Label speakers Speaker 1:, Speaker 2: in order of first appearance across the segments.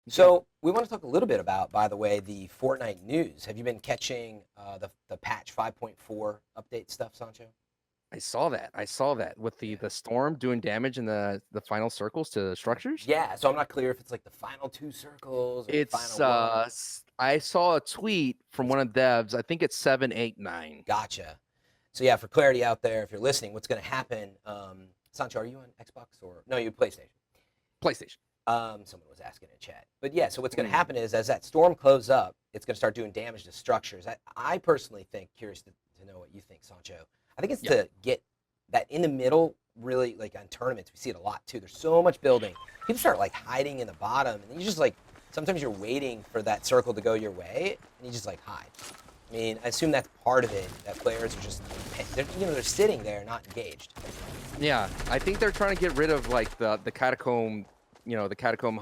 Speaker 1: So we want to talk a little bit about, by the way, the Fortnite news. Have you been catching the patch 5.4 update stuff, Sancho?
Speaker 2: I saw that. I saw that with
Speaker 1: Yeah.
Speaker 2: the storm doing damage in the final circles to structures.
Speaker 1: Yeah. So I'm not clear if it's like the final two circles or the
Speaker 2: It's
Speaker 1: final one.
Speaker 2: I saw a tweet from one of the devs. I think it's 789.
Speaker 1: Gotcha. So yeah, for clarity out there, if you're listening, what's going to happen? Sancho, are you on Xbox or no? You PlayStation.
Speaker 2: PlayStation.
Speaker 1: Someone was asking in chat. But yeah, so what's going to happen is as that storm closes up, it's going to start doing damage to structures. I personally think, curious to know what you think, Sancho. I think it's to get that in the middle, really, like on tournaments, we see it a lot too. There's so much building. People start like hiding in the bottom, and you just like, sometimes you're waiting for that circle to go your way, and you just like hide. I mean, I assume that's part of it, that players are just, they're sitting there not engaged.
Speaker 2: Yeah, I think they're trying to get rid of like the catacomb, the catacomb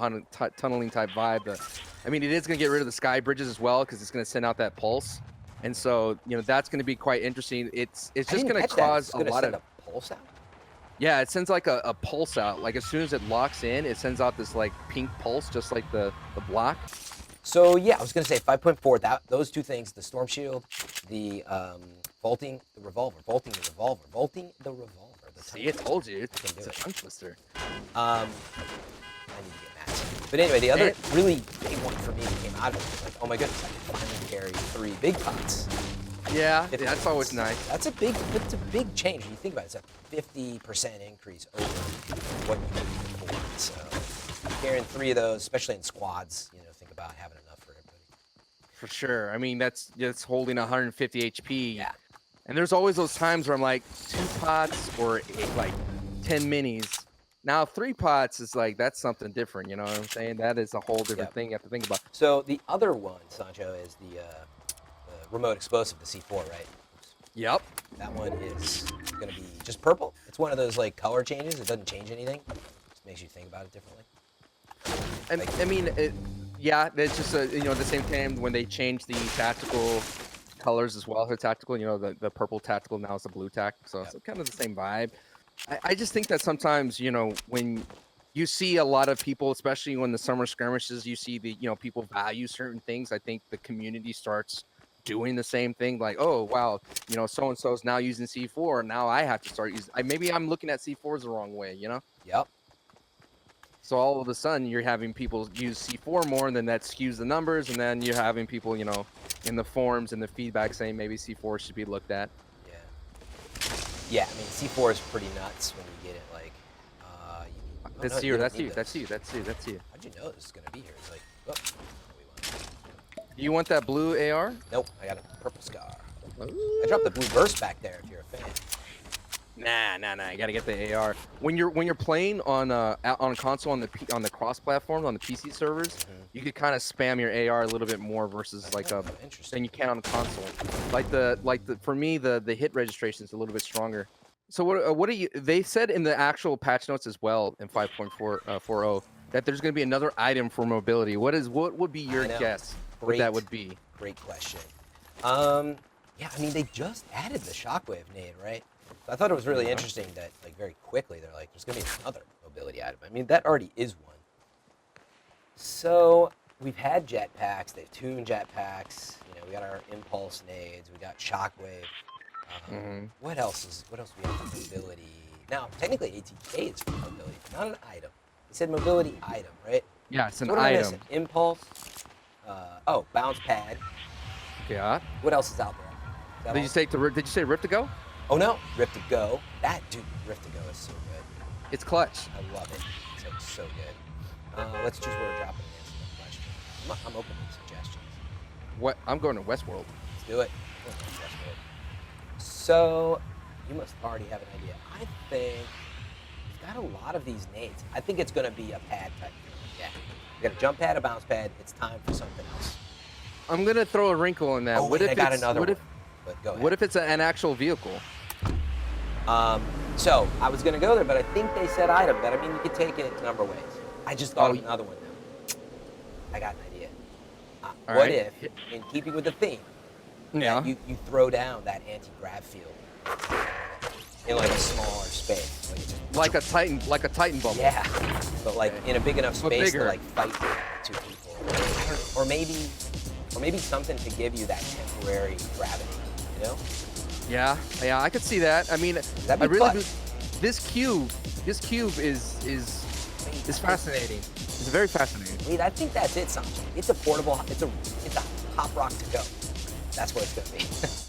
Speaker 2: tunneling type vibe. I mean, it is going to get rid of the sky bridges as well because it's going to send out that pulse. And so, that's going to be quite interesting. It's just going to cause a lot of
Speaker 1: pulse out.
Speaker 2: Yeah, it sends like a pulse out. Like as soon as it locks in, it sends out this like pink pulse, just like the block.
Speaker 1: So yeah, I was gonna say 5.4. Those two things: the storm shield, the vaulting the revolver.
Speaker 2: See, I told you, it's a tongue twister.
Speaker 1: I need to get matched. But anyway, the other really big one for me that came out of it was like, oh my goodness, I can finally carry 3 big pots.
Speaker 2: Yeah, that's always nice.
Speaker 1: That's a big change when you think about it. It's a 50% increase over what you did before. So carrying 3 of those, especially in squads, think about having enough for everybody.
Speaker 2: For sure. I mean, that's holding 150 HP.
Speaker 1: Yeah.
Speaker 2: And there's always those times where I'm like 2 pots or 10 minis. Now 3 pots is like, that's something different. You know what I'm saying? That is a whole different thing you have to think about.
Speaker 1: So the other one, Sancho, is the remote explosive, the C4, right? Oops.
Speaker 2: Yep.
Speaker 1: That one is going to be just purple. It's one of those like color changes. It doesn't change anything. It just makes you think about it differently.
Speaker 2: And I mean, it's just the same time when they change the tactical colors as well. Her tactical, the purple tactical now is the blue tac, so it's kind of the same vibe. I just think that sometimes, when you see a lot of people, especially when the summer skirmishes, you see the people value certain things. I think the community starts doing the same thing, like, oh wow, so and so is now using C4, now I have to start using. Maybe I'm looking at C4s the wrong way,
Speaker 1: Yep.
Speaker 2: So all of a sudden, you're having people use C4 more, and then that skews the numbers, and then you're having people, in the forums and the feedback saying maybe C4 should be looked at.
Speaker 1: Yeah. Yeah, I mean, C4 is pretty nuts when you get it, like,
Speaker 2: That's you. How'd you know
Speaker 1: this is going to be here? It's like, oh,
Speaker 2: you want that blue AR?
Speaker 1: Nope, I got a purple scar. Ooh. I dropped the blue burst back there if you're a fan.
Speaker 2: Nah. You gotta get the AR. When you're playing on a console on the cross platform on the PC servers, you could kind of spam your AR a little bit more versus than you can on the console. For me the hit registration is a little bit stronger. So what do you? They said in the actual patch notes as well in 5.40 that there's gonna be another item for mobility. What would be your guess? What that would be?
Speaker 1: Great question. Yeah, I mean they just added the shockwave nade, right? I thought it was really interesting that, like, very quickly they're like, there's going to be another mobility item. I mean, that already is one. So we've had jetpacks. They've tuned jetpacks. We got our impulse nades. We got shockwave. What else do we have for mobility? Now, technically, ATK is for mobility, but not an item. They said mobility item, right?
Speaker 2: Yeah, it's an
Speaker 1: what
Speaker 2: item.
Speaker 1: Impulse. Bounce pad.
Speaker 2: Yeah.
Speaker 1: What else is out there?
Speaker 2: Did you say Rift to Go?
Speaker 1: Oh no, Rift to Go. Rift to Go is so good.
Speaker 2: It's clutch.
Speaker 1: I love it. It's like so good. Let's choose where we're dropping the question. I'm open to suggestions.
Speaker 2: What? I'm going to Westworld.
Speaker 1: Let's do it. Westworld. So, you must already have an idea. I think we've got a lot of these nades. I think it's going to be a pad type thing. Yeah. We got a jump pad, a bounce pad. It's time for something else.
Speaker 2: I'm going to throw a wrinkle in that.
Speaker 1: Oh, I got another one. But go ahead.
Speaker 2: What if it's an actual vehicle?
Speaker 1: So I was gonna go there, but I think they said item. But I mean, you could take it a number of ways. I just thought of another one now. I got an idea. What if, in keeping with the theme, you throw down that anti-grav field in like a smaller space,
Speaker 2: like a Titan bubble?
Speaker 1: Yeah, but like in a big enough space to like fight two people, or maybe something to give you that temporary gravity, you know?
Speaker 2: Yeah, I could see that. I mean,
Speaker 1: That'd be
Speaker 2: I really
Speaker 1: clutch.
Speaker 2: this cube is fascinating. It's very fascinating.
Speaker 1: Wait, I think that's it, Sancho. It's a portable. It's a hop rock to go. That's what it's gonna be.